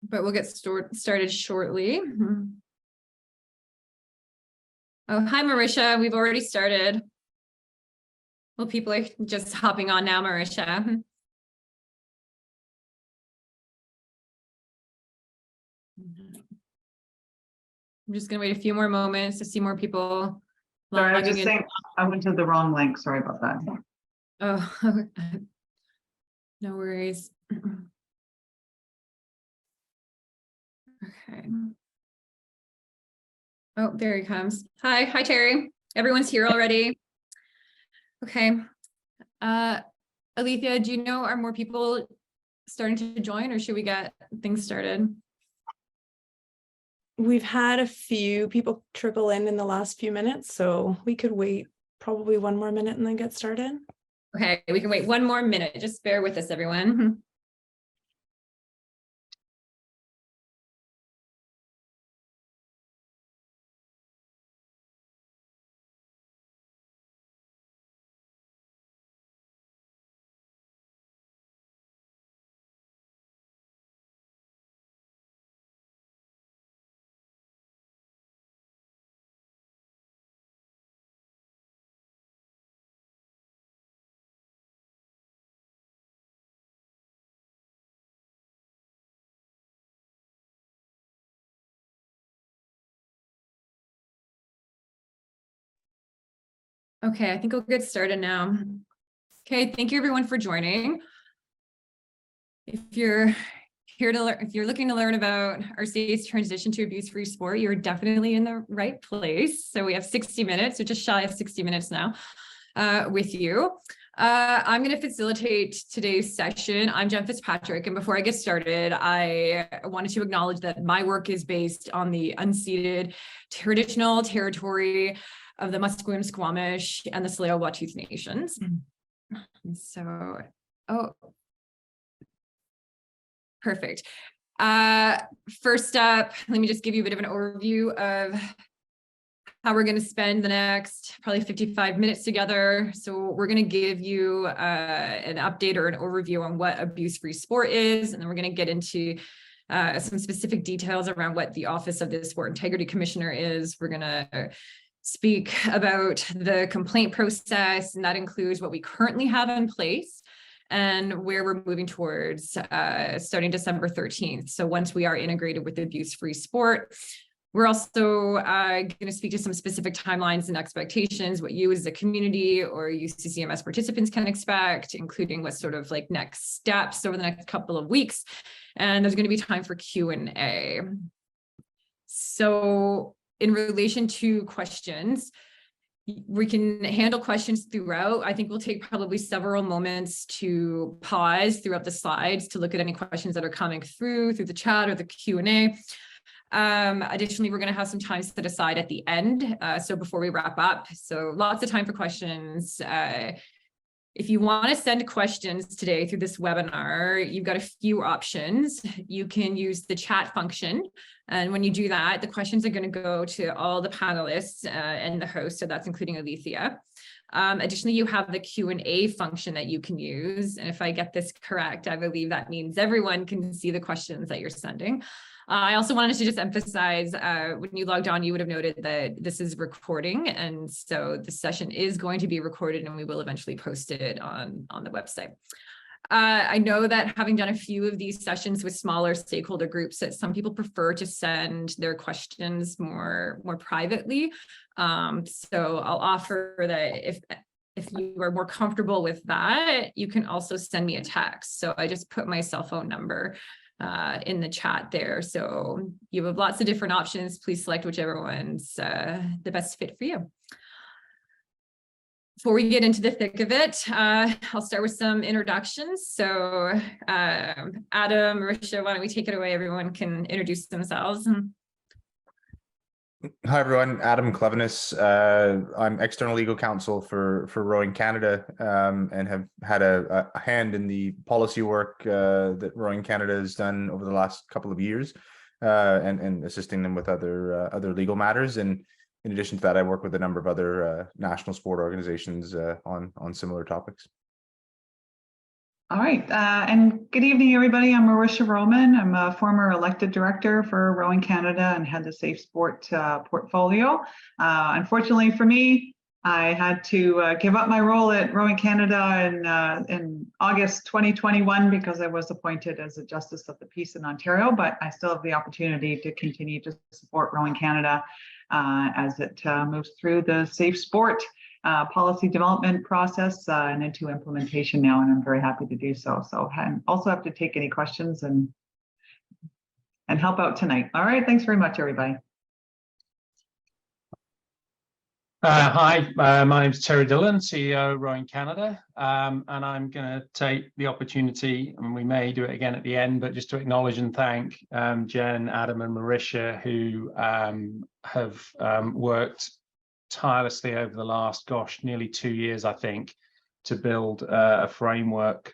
but we'll get started shortly. Oh, hi, Marisha. We've already started. Well, people are just hopping on now, Marisha. I'm just going to wait a few more moments to see more people. Sorry, I was just saying I went to the wrong link. Sorry about that. Oh, no worries. Okay. Oh, there he comes. Hi, Terry. Everyone's here already. Okay. Alethea, do you know, are more people starting to join, or should we get things started? We've had a few people trickle in the last few minutes, so we could wait probably one more minute and then get started. Okay, we can wait one more minute. Just bear with us, everyone. Okay, I think we'll get started now. Okay, thank you everyone for joining. If you're here to learn, if you're looking to learn about our state's transition to abuse-free sport, you're definitely in the right place. So we have 60 minutes, so just shy of 60 minutes now with you. I'm going to facilitate today's session. I'm Jen Fitzpatrick, and before I get started, I wanted to acknowledge that my work is based on the unceded traditional territory of the Musqueam, Squamish, and the Tsleil-Waututh Nations. So, perfect. First up, let me just give you a bit of an overview of how we're going to spend the next probably 55 minutes together. So we're going to give you an update or an overview on what abuse-free sport is, and then we're going to get into some specific details around what the Office of the Sport Integrity Commissioner is. We're going to speak about the complaint process, and that includes what we currently have in place and where we're moving towards starting December 13th. So once we are integrated with abuse-free sport, we're also going to speak to some specific timelines and expectations, what you as a community or UCCMS participants can expect, including what sort of like next steps over the next couple of weeks. And there's going to be time for Q&A. So in relation to questions, we can handle questions throughout. I think we'll take probably several moments to pause throughout the slides to look at any questions that are coming through the chat or the Q&A. Additionally, we're going to have some time set aside at the end, so before we wrap up. So lots of time for questions. If you want to send questions today through this webinar, you've got a few options. You can use the chat function. And when you do that, the questions are going to go to all the panelists and the host. So that's including Alethea. Additionally, you have the Q&A function that you can use. And if I get this correct, I believe that means everyone can see the questions that you're sending. I also wanted to just emphasize, when you logged on, you would have noted that this is recording. And so the session is going to be recorded and we will eventually post it on the website. I know that having done a few of these sessions with smaller stakeholder groups, that some people prefer to send their questions more privately. So I'll offer that if you are more comfortable with that, you can also send me a text. So I just put my cell phone number in the chat there. So you have lots of different options. Please select whichever one's the best fit for you. Before we get into the thick of it, I'll start with some introductions. So Adam, Marisha, why don't we take it away? Everyone can introduce themselves. Hi, everyone. Adam Cleveness. I'm external legal counsel for Rowing Canada and have had a hand in the policy work that Rowing Canada has done over the last couple of years and assisting them with other legal matters. And in addition to that, I work with a number of other national sport organizations on similar topics. All right, and good evening, everybody. I'm Marisha Roman. I'm a former elected director for Rowing Canada and had the Safe Sport portfolio. Unfortunately for me, I had to give up my role at Rowing Canada in August 2021 because I was appointed as a Justice of the Peace in Ontario, but I still have the opportunity to continue to support Rowing Canada as it moves through the Safe Sport policy development process and into implementation now, and I'm very happy to do so. So I also have to take any questions and help out tonight. All right, thanks very much, everybody. Hi, my name is Terry Dillon, CEO Rowing Canada, and I'm going to take the opportunity, and we may do it again at the end, but just to acknowledge and thank Jen, Adam and Marisha, who have worked tirelessly over the last, nearly 2 years, I think, to build a framework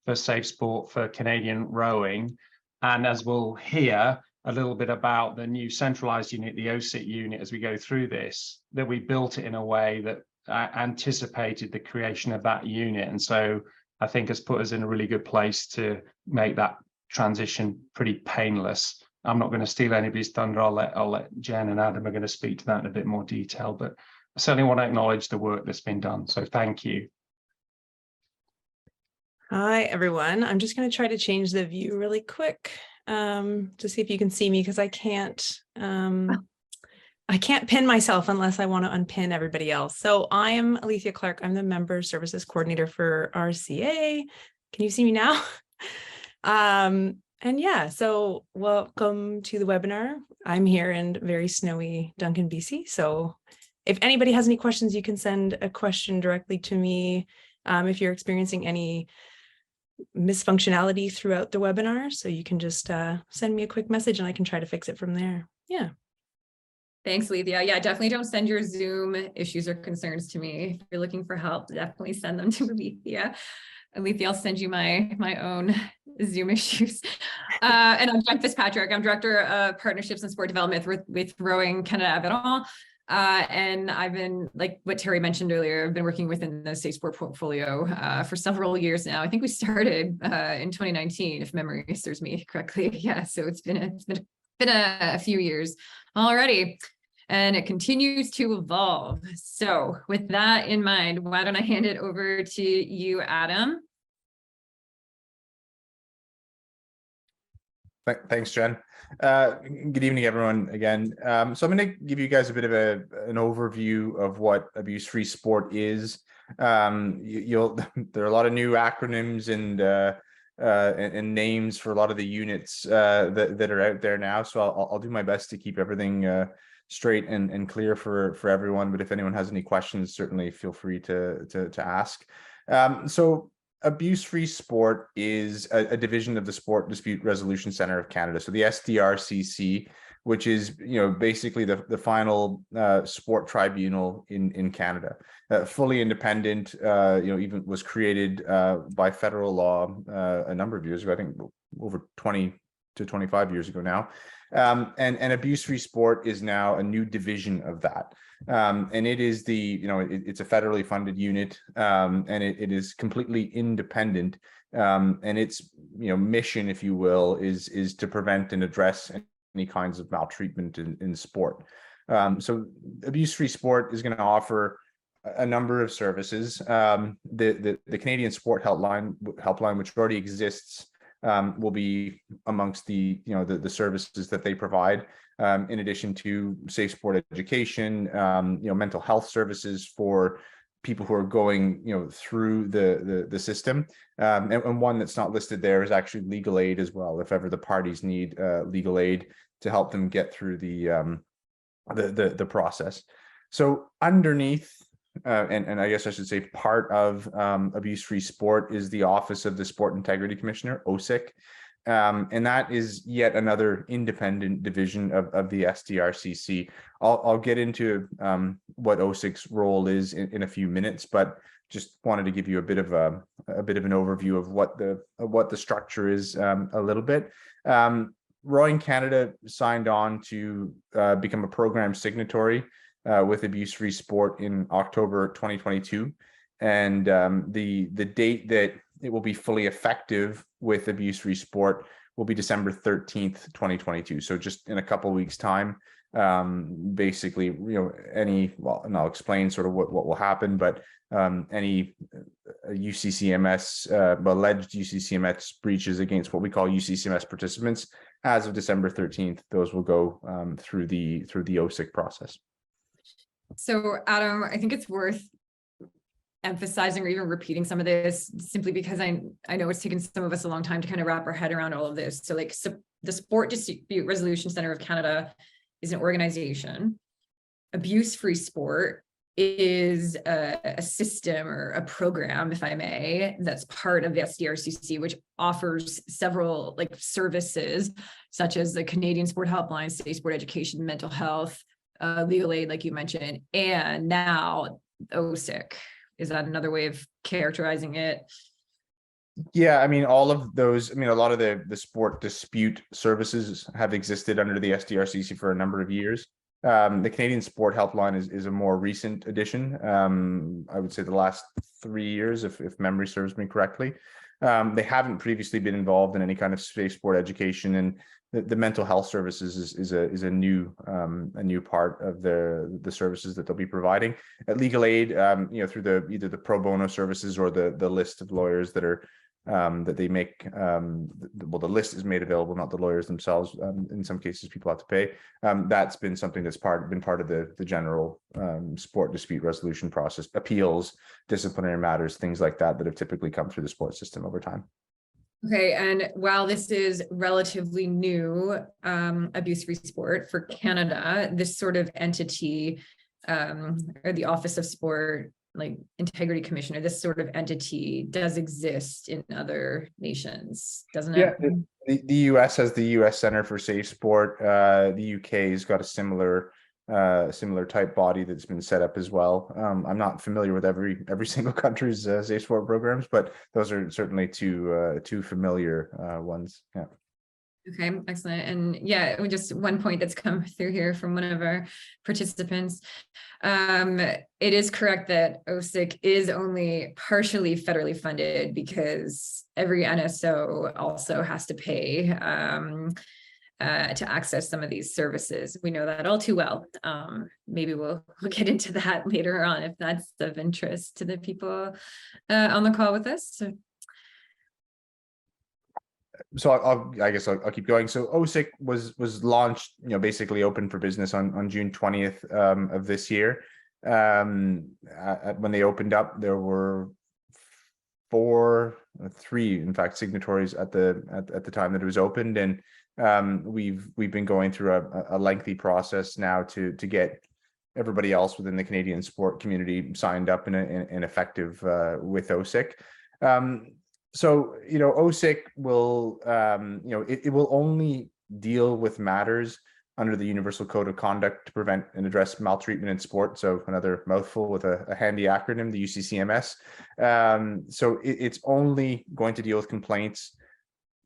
for safe sport for Canadian rowing. And as we'll hear a little bit about the new centralized unit, the OSIC unit, as we go through this, that we built it in a way that anticipated the creation of that unit. And so I think has put us in a really good place to make that transition pretty painless. I'm not going to steal anybody's thunder. I'll let Jen and Adam are going to speak to that in a bit more detail, but I certainly want to acknowledge the work that's been done. So thank you. Hi, everyone. I'm just going to try to change the view really quick to see if you can see me, because I can't pin myself unless I want to unpin everybody else. So I am Alethea Clark. I'm the Member Services Coordinator for RCA. Can you see me now? And yeah, so welcome to the webinar. I'm here in very snowy Duncan, BC. So if anybody has any questions, you can send a question directly to me if you're experiencing any misfunctionality throughout the webinar. So you can just send me a quick message and I can try to fix it from there. Yeah. Thanks, Alethea. Yeah, definitely don't send your Zoom issues or concerns to me. If you're looking for help, definitely send them to Alethea. Alethea, I'll send you my own Zoom issues. And I'm Jen Fitzpatrick. I'm Director of Partnerships and Sport Development with Rowing Canada Aviron. And I've been, like what Terry mentioned earlier, I've been working within the Safe Sport portfolio for several years now. I think we started in 2019, if memory serves me correctly. Yeah, so it's been a few years already, and it continues to evolve. So with that in mind, why don't I hand it over to you, Adam? Thanks, Jen. Good evening, everyone, again. So I'm going to give you guys a bit of an overview of what abuse-free sport is. There are a lot of new acronyms and names for a lot of the units that are out there now. So I'll do my best to keep everything straight and clear for everyone. But if anyone has any questions, certainly feel free to ask. So abuse-free sport is a division of the Sport Dispute Resolution Center of Canada. So the SDRCC, which is basically the final sport tribunal in Canada, fully independent. Even was created by federal law a number of years ago. I think over 20 to 25 years ago now. And abuse-free sport is now a new division of that. And it is it's a federally funded unit, and it is completely independent. And its mission, if you will, is to prevent and address any kinds of maltreatment in sport. So abuse-free sport is going to offer a number of services. The Canadian Sport Helpline, which already exists, will be amongst the services that they provide, in addition to safe sport education, mental health services for people who are going through the system, and one that's not listed there is actually legal aid as well, if ever the parties need legal aid to help them get through the process. So underneath, and I guess I should say part of abuse-free sport is the Office of the Sport Integrity Commissioner, OSIC. And that is yet another independent division of the SDRCC. I'll get into what OSIC's role is in a few minutes, but just wanted to give you a bit of an overview of what the structure is a little bit. Rowing Canada signed on to become a program signatory with abuse-free sport in October 2022, and the date that it will be fully effective with abuse-free sport will be December 13th, 2022. So just in a couple of weeks' time. Basically, and I'll explain sort of what will happen, but any UCCMS alleged UCCMS breaches against what we call UCCMS participants as of December 13th, those will go through the OSIC process. So Adam, I think it's worth emphasizing or even repeating some of this, simply because I know it's taken some of us a long time to kind of wrap our head around all of this. So like, the Sport Dispute Resolution Center of Canada is an organization. Abuse-free sport is a system or a program, if I may, that's part of the SDRCC, which offers several like services, such as the Canadian Sport Helpline, Safe Sport Education, mental health, legal aid, like you mentioned, and now OSIC. Is that another way of characterizing it? Yeah, I mean, all of those, I mean, a lot of the sport dispute services have existed under the SDRCC for a number of years. The Canadian Sport Helpline is a more recent addition. I would say the last 3 years, if memory serves me correctly. They haven't previously been involved in any kind of safe sport education, and the mental health services is a new part of the services that they'll be providing. At legal aid, through either the pro bono services or the list of lawyers that are that they make, well, the list is made available, not the lawyers themselves. In some cases, people have to pay. That's been something that's been part of the general sport dispute resolution process, appeals, disciplinary matters, things like that have typically come through the sports system over time. Okay, and while this is relatively new, abuse-free sport for Canada, this sort of entity, or the Office of Sport, like Integrity Commissioner, this sort of entity does exist in other nations, doesn't it? Yeah, the US has the US Center for Safe Sport. The UK's got a similar type body that's been set up as well. I'm not familiar with every single country's safe sport programs, but those are certainly two familiar ones. Yeah. Okay, excellent. And yeah, just one point that's come through here from one of our participants. It is correct that OSIC is only partially federally funded because every NSO also has to pay to access some of these services. We know that all too well. Maybe we'll get into that later on if that's of interest to the people on the call with us. So I'll keep going. So OSIC was launched, basically open for business on June 20th of this year. When they opened up, there were three, in fact, signatories at the time that it was opened, and we've been going through a lengthy process now to get everybody else within the Canadian sport community signed up and effective with OSIC. So, OSIC will, it will only deal with matters under the Universal Code of Conduct to prevent and address maltreatment in sport. So another mouthful with a handy acronym, the UCCMS. So it's only going to deal with complaints,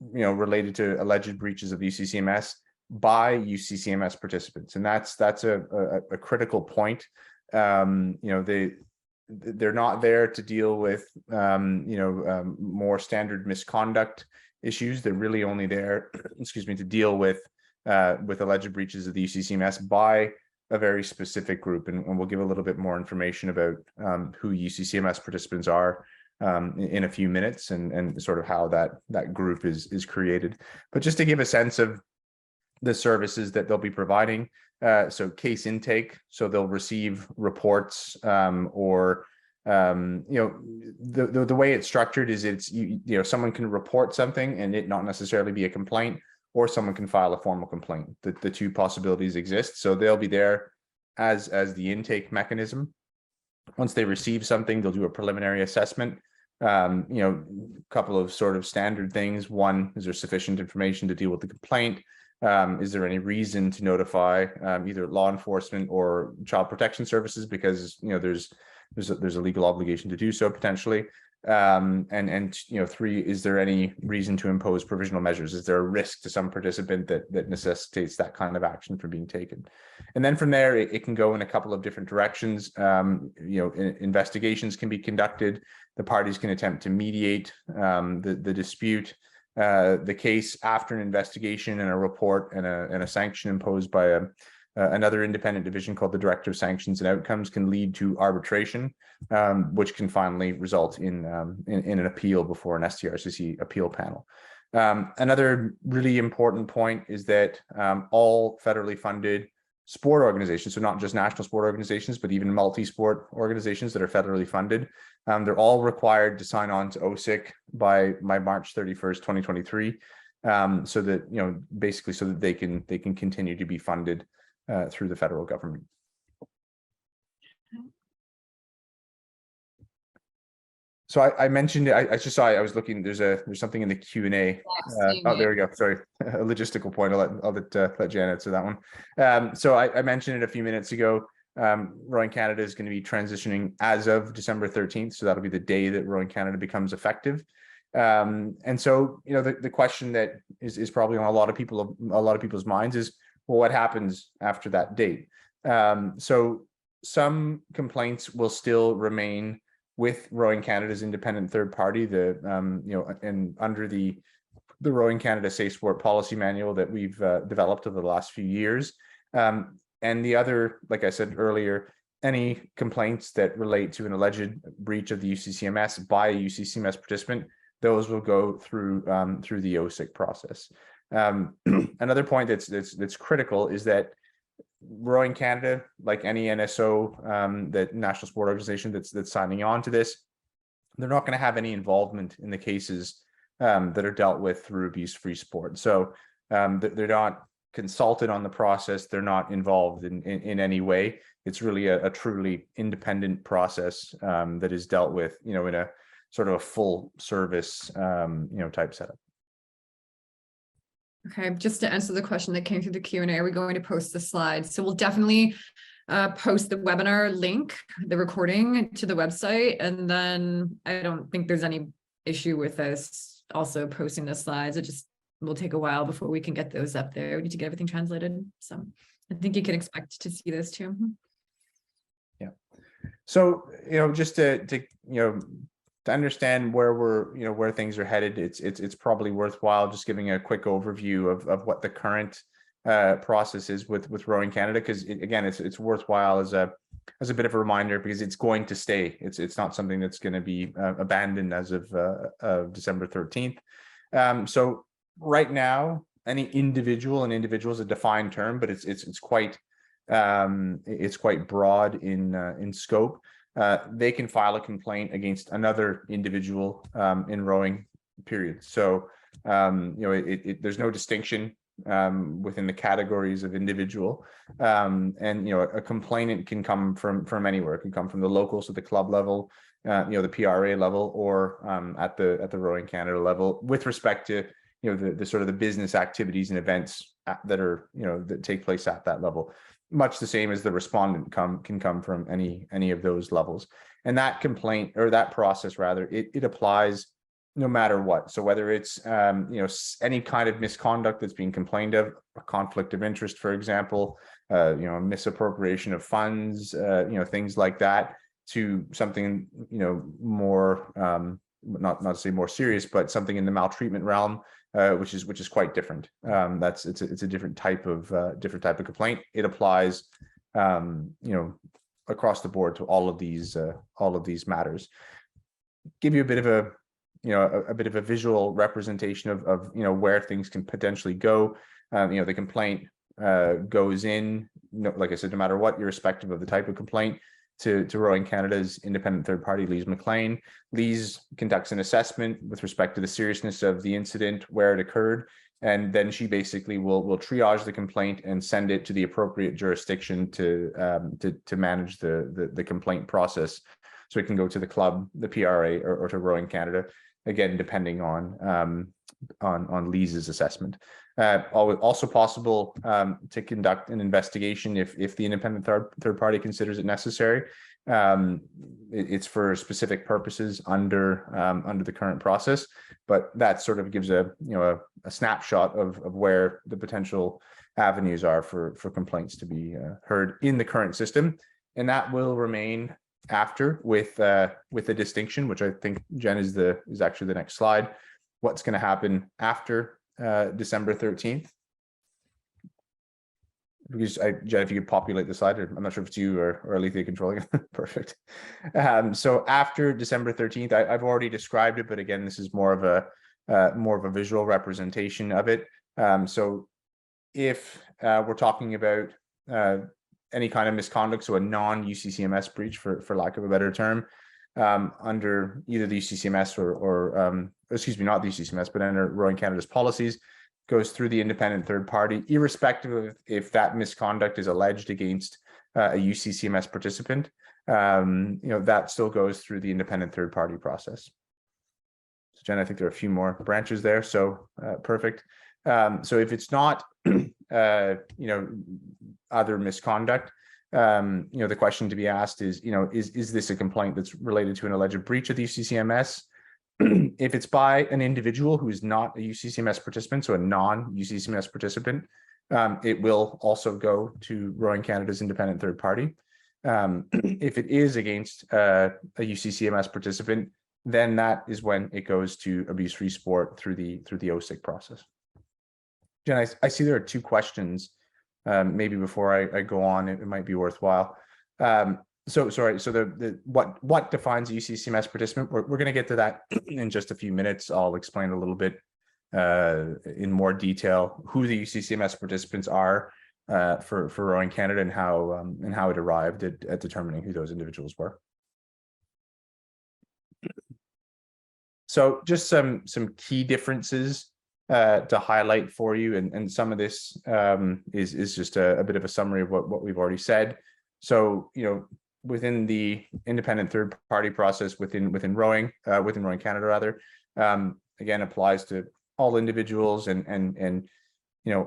related to alleged breaches of UCCMS by UCCMS participants. And that's a critical point. They're not there to deal with more standard misconduct issues. They're really only there, to deal with alleged breaches of the UCCMS by a very specific group, and we'll give a little bit more information about who UCCMS participants are in a few minutes, and sort of how that group is created. But just to give a sense of the services that they'll be providing. So case intake, so they'll receive reports, or the way it's structured is it's someone can report something and it not necessarily be a complaint, or someone can file a formal complaint. The two possibilities exist. So they'll be there as the intake mechanism. Once they receive something, they'll do a preliminary assessment. Couple of sort of standard things. One, is there sufficient information to deal with the complaint? Is there any reason to notify either law enforcement or child protection services, because there's a legal obligation to do so potentially, and three, is there any reason to impose provisional measures? Is there a risk to some participant that necessitates that kind of action from being taken? And then from there, it can go in a couple of different directions. Investigations can be conducted. the parties can attempt to mediate the dispute, the case after an investigation and a report and a sanction imposed by another independent division called the Director of Sanctions and Outcomes can lead to arbitration, which can finally result in an appeal before an STRCC appeal panel. Another really important point is that all federally funded sport organizations, so not just national sport organizations, but even multi-sport organizations that are federally funded, they're all required to sign on to OSIC by March 31st, 2023, so that, basically so that they can continue to be funded through the federal government. So I mentioned, I just saw, I was looking, there's something in the Q&A. Oh, there we go. Sorry, a logistical point. I'll let Jan answer that one. So I mentioned it a few minutes ago. Rowing Canada is going to be transitioning as of December 13th. So that'll be the day that Rowing Canada becomes effective. And so, the question that is probably on a lot of people's minds is, well, what happens after that date? So some complaints will still remain with Rowing Canada's independent third party, and under the Rowing Canada Safe Sport Policy Manual that we've developed over the last few years. And the other, like I said earlier, any complaints that relate to an alleged breach of the UCCMS by a UCCMS participant, those will go through the OSIC process. Another point that's critical is that Rowing Canada, like any NSO, that national sport organization that's signing on to this, they're not going to have any involvement in the cases that are dealt with through abuse-free sport. So they're not consulted on the process. They're not involved in any way. It's really a truly independent process that is dealt with, in a sort of a full service, type setup. Okay, just to answer the question that came through the Q&A, are we going to post the slides? So we'll definitely post the webinar link, the recording, to the website. And then I don't think there's any issue with us also posting the slides. It just will take a while before we can get those up there. We need to get everything translated. So I think you can expect to see those too. Yeah. So, just to understand where where things are headed, it's probably worthwhile just giving a quick overview of what the current process is with Rowing Canada, because again, it's worthwhile as a bit of a reminder, because it's going to stay. It's not something that's going to be abandoned as of December 13th. So right now, any individual, and individual is a defined term, but it's quite broad in scope. They can file a complaint against another individual in rowing, period. So there's no distinction within the categories of individual, and a complainant can come from anywhere. It can come from the local, so the club level, the PRA level, or at the Rowing Canada level, with respect to the sort of the business activities and events that are that take place at that level. Much the same as the respondent can come from any of those levels. And that complaint, or that process rather, it applies no matter what. So whether it's any kind of misconduct that's being complained of, a conflict of interest, for example, misappropriation of funds, things like that, to something more not to say more serious, but something in the maltreatment realm, which is quite different. It's a different type of complaint. It applies across the board to all of these matters. Give you a bit of a visual representation of where things can potentially go. The complaint goes in, like I said, no matter what, irrespective of the type of complaint, to Rowing Canada's independent third party, Lise McLean. Lise conducts an assessment with respect to the seriousness of the incident, where it occurred, and then she basically will triage the complaint and send it to the appropriate jurisdiction to manage the complaint process. So it can go to the club, the PRA, or to Rowing Canada, again depending on Lise's assessment. Also possible to conduct an investigation if the independent third party considers it necessary. It's for specific purposes under the current process, but that sort of gives a snapshot of where the potential avenues are for complaints to be heard in the current system, and that will remain after with a distinction, which I think, Jen, is actually the next slide. What's going to happen after December 13th? Because Jen, if you could populate the slide, I'm not sure if it's you or Alethea controlling it. Perfect. So after December 13th, I've already described it, but again, this is more of a visual representation of it. So if we're talking about any kind of misconduct, so a non-UCCMS breach, for lack of a better term, under either the UCCMS or excuse me, not the UCCMS, but under Rowing Canada's policies, goes through the independent third party, irrespective of if that misconduct is alleged against a UCCMS participant. That still goes through the independent third party process. So Jen, I think there are a few more branches there, so perfect. So if it's not, other misconduct, the question to be asked is, is this a complaint that's related to an alleged breach of the UCCMS? If it's by an individual who is not a UCCMS participant, so a non-UCCMS participant, it will also go to Rowing Canada's independent third party. If it is against a UCCMS participant, then that is when it goes to abuse-free sport through the OSIC process. Jen, I see there are two questions. Maybe before I go on, it might be worthwhile. So sorry. So what defines a UCCMS participant? We're going to get to that in just a few minutes. I'll explain a little bit in more detail who the UCCMS participants are for Rowing Canada and how it arrived at determining who those individuals were. So just some key differences to highlight for you, and some of this is just a bit of a summary of what we've already said. So within the independent third party process within Rowing Canada rather, again applies to all individuals and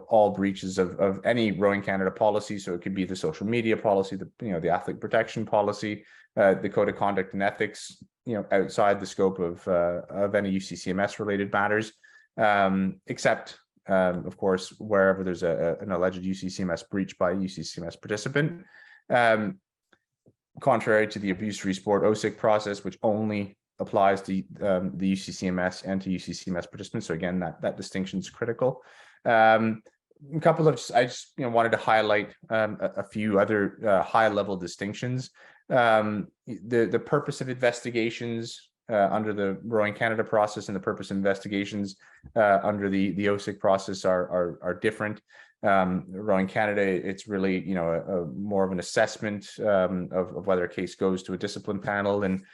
all breaches of any Rowing Canada policy. So it could be the social media policy, the athlete protection policy, the code of conduct and ethics, outside the scope of any UCCMS related matters, except of course wherever there's an alleged UCCMS breach by a UCCMS participant. Contrary to the abuse-free sport OSIC process, which only applies to the UCCMS and to UCCMS participants. So again, that distinction is critical. A couple of, I just wanted to highlight a few other high-level distinctions. The purpose of investigations under the Rowing Canada process and the purpose of investigations under the OSIC process are different. Rowing Canada, it's really a more of an assessment of whether a case goes to a discipline panel and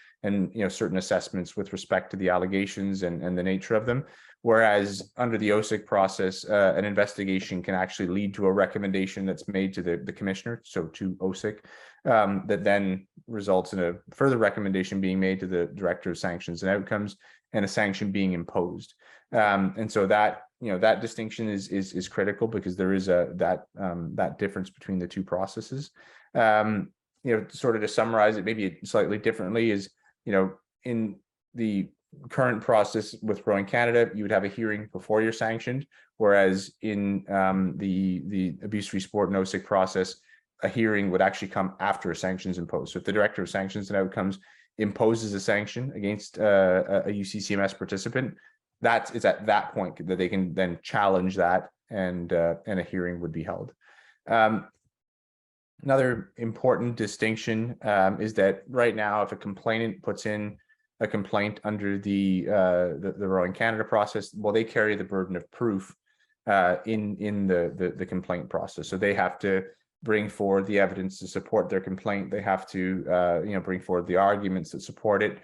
certain assessments with respect to the allegations and the nature of them. Whereas under the OSIC process, an investigation can actually lead to a recommendation that's made to the commissioner, so to OSIC, that then results in a further recommendation being made to the director of sanctions and outcomes, and a sanction being imposed. And so that that distinction is critical, because there is that difference between the two processes. Sort of to summarize it maybe slightly differently is, in the current process with Rowing Canada, you would have a hearing before you're sanctioned, whereas in the abuse-free sport and OSIC process, a hearing would actually come after a sanction is imposed. So if the director of sanctions and outcomes imposes a sanction against a UCCMS participant, it's at that point that they can then challenge that, and a hearing would be held. Another important distinction is that right now, if a complainant puts in a complaint under the Rowing Canada process, well, they carry the burden of proof in the complaint process. So they have to bring forward the evidence to support their complaint. They have to bring forward the arguments that support it.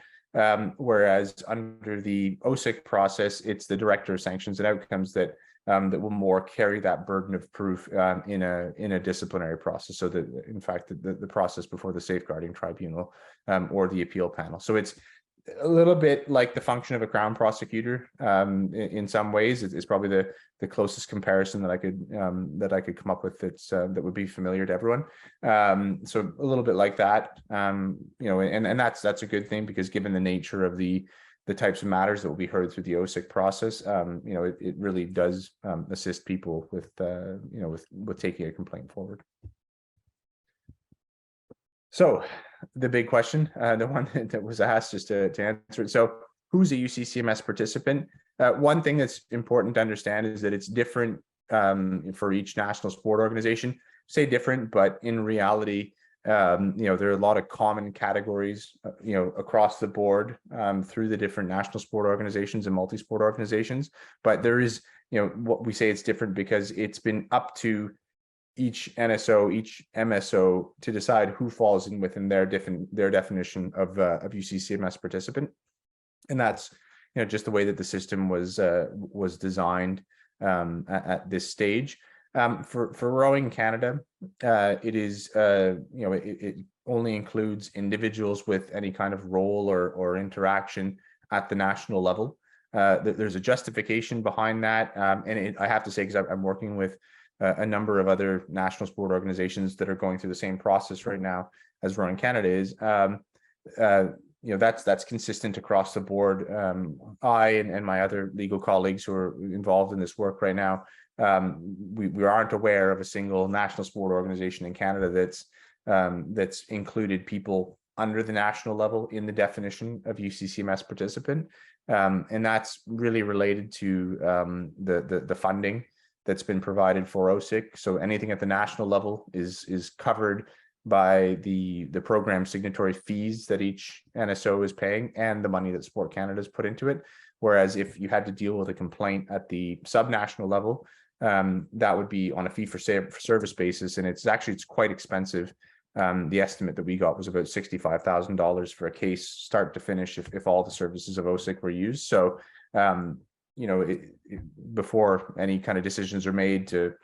Whereas under the OSIC process, it's the director of sanctions and outcomes that will more carry that burden of proof in a disciplinary process. So that, in fact, the process before the safeguarding tribunal or the appeal panel. So it's a little bit like the function of a Crown prosecutor in some ways. It's probably the closest comparison that I could come up with that would be familiar to everyone. So a little bit like that, and that's a good thing, because given the nature of the types of matters that will be heard through the OSIC process, it really does assist people with with taking a complaint forward. So the big question, the one that was asked, just to answer it. So who's a UCCMS participant? One thing that's important to understand is that it's different for each national sport organization. Say different, but in reality, there are a lot of common categories, across the board through the different national sport organizations and multi-sport organizations. But there is, what we say it's different because it's been up to each NSO, each MSO to decide who falls in within their definition of UCCMS participant, and that's just the way that the system was designed at this stage. For Rowing Canada, it is it only includes individuals with any kind of role or interaction at the national level. There's a justification behind that, and I have to say, because I'm working with a number of other national sport organizations that are going through the same process right now as Rowing Canada is. That's consistent across the board. I and my other legal colleagues who are involved in this work right now, we aren't aware of a single national sport organization in Canada that's included people under the national level in the definition of UCCMS participant, and that's really related to the funding that's been provided for OSIC. So anything at the national level is covered by the program signatory fees that each NSO is paying and the money that Sport Canada has put into it. Whereas if you had to deal with a complaint at the subnational level, that would be on a fee for service basis, and it's quite expensive. The estimate that we got was about $65,000 for a case, start to finish, if all the services of OSIC were used. So before any kind of decisions are made to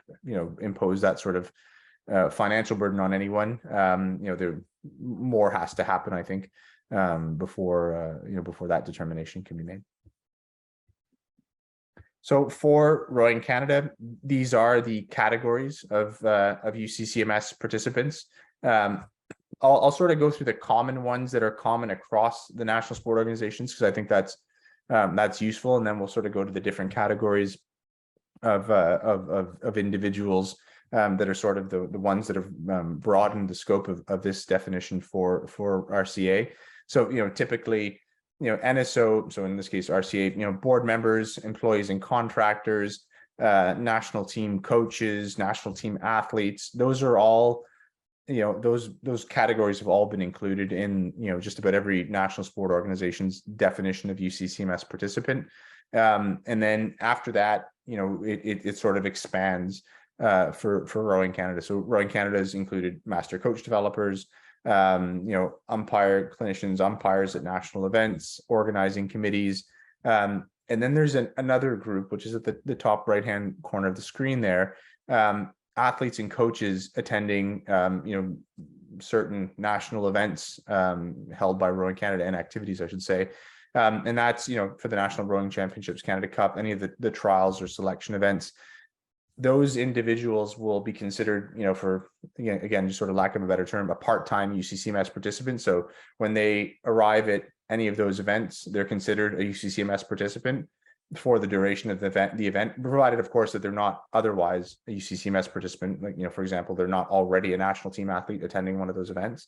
impose that sort of financial burden on anyone, there more has to happen, I think, before that determination can be made. So for Rowing Canada, these are the categories of UCCMS participants. I'll sort of go through the common ones that are common across the national sport organizations, because I think that's useful, and then we'll sort of go to the different categories of individuals that are sort of the ones that have broadened the scope of this definition for RCA. So typically NSO, so in this case RCA, board members, employees and contractors, national team coaches, national team athletes, those are all those categories have all been included in just about every national sport organization's definition of UCCMS participant, and then after that it sort of expands for Rowing Canada. So Rowing Canada has included master coach developers, umpire clinicians, umpires at national events, organizing committees, and then there's another group which is at the top right hand corner of the screen there. Athletes and coaches attending, certain national events held by Rowing Canada, and activities, I should say. And that's, for the National Rowing Championships, Canada Cup, any of the trials or selection events. Those individuals will be considered, for, again, just sort of lack of a better term, a part-time UCCMS participant. So when they arrive at any of those events, they're considered a UCCMS participant for the duration of the event, provided, of course, that they're not otherwise a UCCMS participant. Like, for example, they're not already a national team athlete attending one of those events.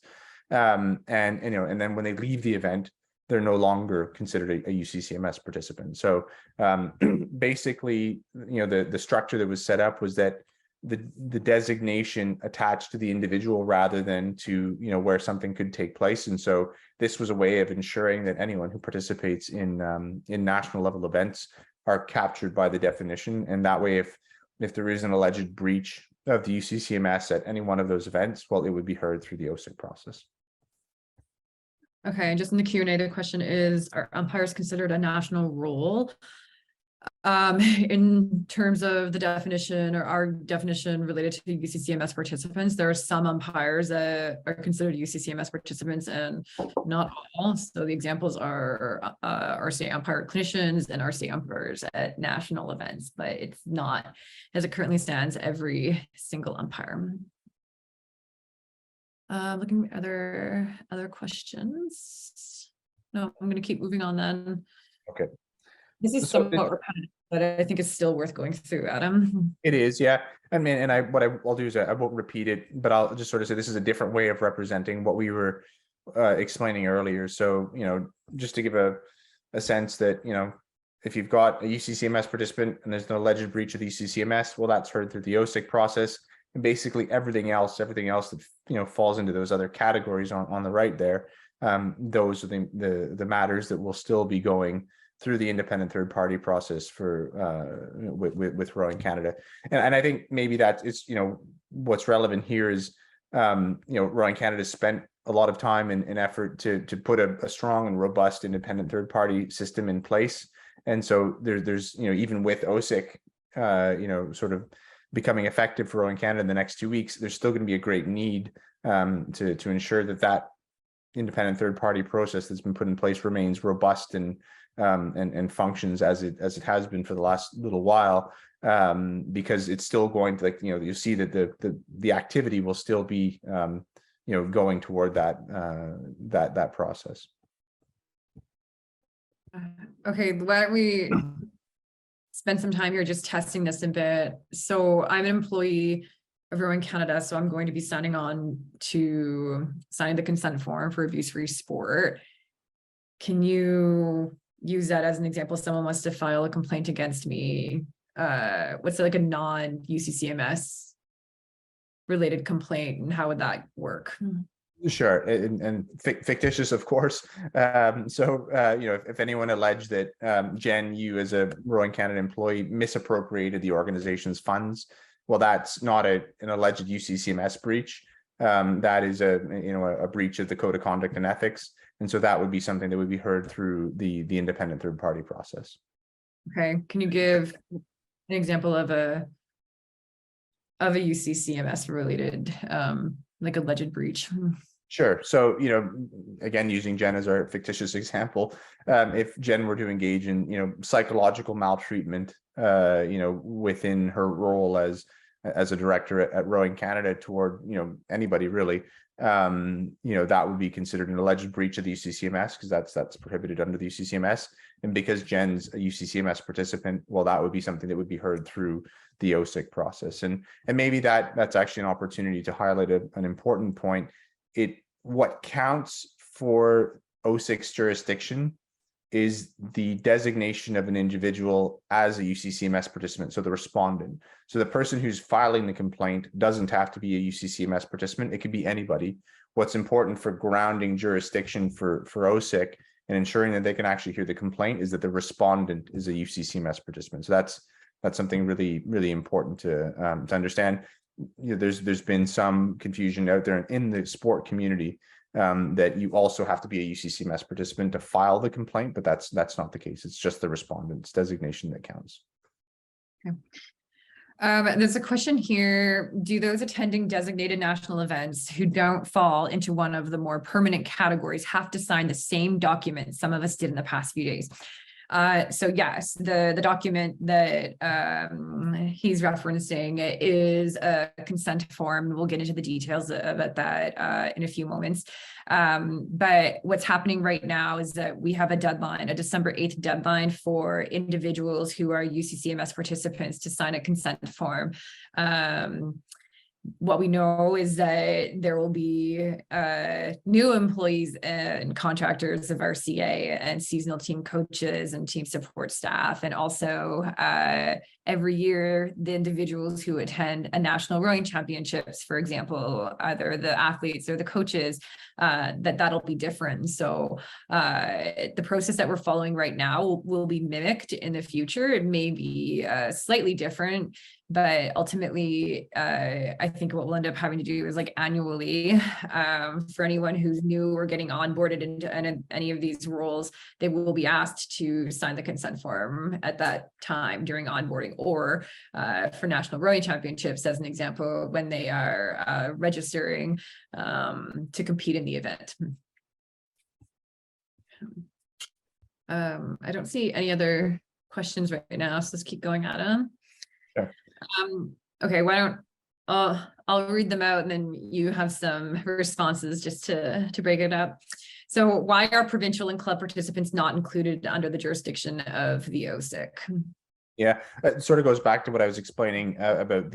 And then when they leave the event, they're no longer considered a UCCMS participant. So basically, the structure that was set up was that the designation attached to the individual rather than to where something could take place. And so this was a way of ensuring that anyone who participates in national level events are captured by the definition. And that way, if there is an alleged breach of the UCCMS at any one of those events, well, it would be heard through the OSIC process. Okay, and just in the Q&A, the question is, are umpires considered a national role? In terms of the definition, or our definition related to UCCMS participants, there are some umpires that are considered UCCMS participants and not all. So the examples are RCA umpire clinicians and RCA umpires at national events, but it's not, as it currently stands, every single umpire. Looking at other questions. No, I'm going to keep moving on then. Okay. This is So somewhat repetitive. but I think it's still worth going through, Adam. It is, yeah. I mean, and I'll do is I won't repeat it, but I'll just sort of say this is a different way of representing what we were explaining earlier. So, just to give a sense that, if you've got a UCCMS participant and there's an alleged breach of the UCCMS, well, that's heard through the OSIC process, and basically everything else that falls into those other categories on the right there. Those are the matters that will still be going through the independent third party process for with Rowing Canada. And I think maybe that is, what's relevant here is, Rowing Canada spent a lot of time and effort to put a strong and robust independent third party system in place. And so there's, even with OSIC, sort of becoming effective for Rowing Canada in the next 2 weeks, there's still going to be a great need to ensure that independent third party process that's been put in place remains robust and functions as it has been for the last little while, because it's still going to, you see that the activity will still be going toward that process. Okay, why don't we spend some time here just testing this a bit. So I'm an employee of Rowing Canada, so I'm going to be signing the consent form for abuse-free sport. Can you use that as an example? If someone wants to file a complaint against me, what's like a non-UCCMS related complaint, and how would that work? Sure, and fictitious, of course. If anyone alleged that Jen, you as a Rowing Canada employee misappropriated the organization's funds, well, that's not an alleged UCCMS breach. That is a breach of the Code of Conduct and Ethics, and so that would be something that would be heard through the independent third party process. Okay, can you give an example of a UCCMS related like alleged breach? Sure. So, again, using Jen as our fictitious example, if Jen were to engage in, psychological maltreatment, within her role as a director at Rowing Canada toward, anybody really, that would be considered an alleged breach of the UCCMS, because that's prohibited under the UCCMS. And because Jen's a UCCMS participant, well, that would be something that would be heard through the OSIC process. And maybe that's actually an opportunity to highlight an important point. What counts for OSIC's jurisdiction is the designation of an individual as a UCCMS participant, so the respondent. So the person who's filing the complaint doesn't have to be a UCCMS participant. It could be anybody. What's important for grounding jurisdiction for OSIC and ensuring that they can actually hear the complaint is that the respondent is a UCCMS participant. So that's something really, really important to understand. There's been some confusion out there in the sport community that you also have to be a UCCMS participant to file the complaint, but that's not the case. It's just the respondent's designation that counts. Okay. There's a question here. Do those attending designated national events who don't fall into one of the more permanent categories have to sign the same document some of us did in the past few days? So yes, the document that he's referencing is a consent form. We'll get into the details about that in a few moments. But what's happening right now is that we have a deadline, a December 8th deadline for individuals who are UCCMS participants to sign a consent form. What we know is that there will be new employees and contractors of RCA and seasonal team coaches and team support staff. And also every year, the individuals who attend a national rowing championships, for example, either the athletes or the coaches, that'll be different. So the process that we're following right now will be mimicked in the future. It may be slightly different, but ultimately, I think what we'll end up having to do is like annually, for anyone who's new or getting onboarded into any of these roles, they will be asked to sign the consent form at that time during onboarding, or for national rowing championships, as an example, when they are registering to compete in the event. I don't see any other questions right now, so let's keep going, Adam. Sure. Okay, why don't I'll read them out and then you have some responses just to break it up. So why are provincial and club participants not included under the jurisdiction of the OSIC? Yeah, it sort of goes back to what I was explaining about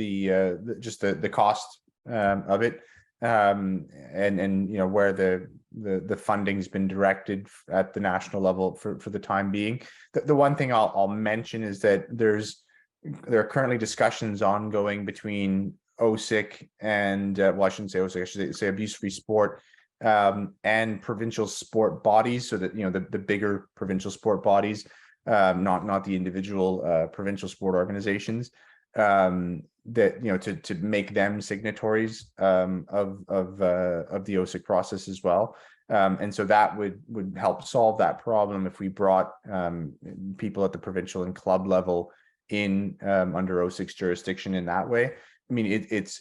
just the cost of it, and you know where the funding's been directed at the national level for the time being. The one thing I'll mention is that there are currently discussions ongoing between OSIC and well, I shouldn't say OSIC, I should say abuse-free sport, and provincial sport bodies, so that you know the bigger provincial sport bodies, not the individual provincial sport organizations, that you know to make them signatories of the OSIC process as well. And so that would help solve that problem if we brought people at the provincial and club level in under OSIC's jurisdiction in that way. I mean, it's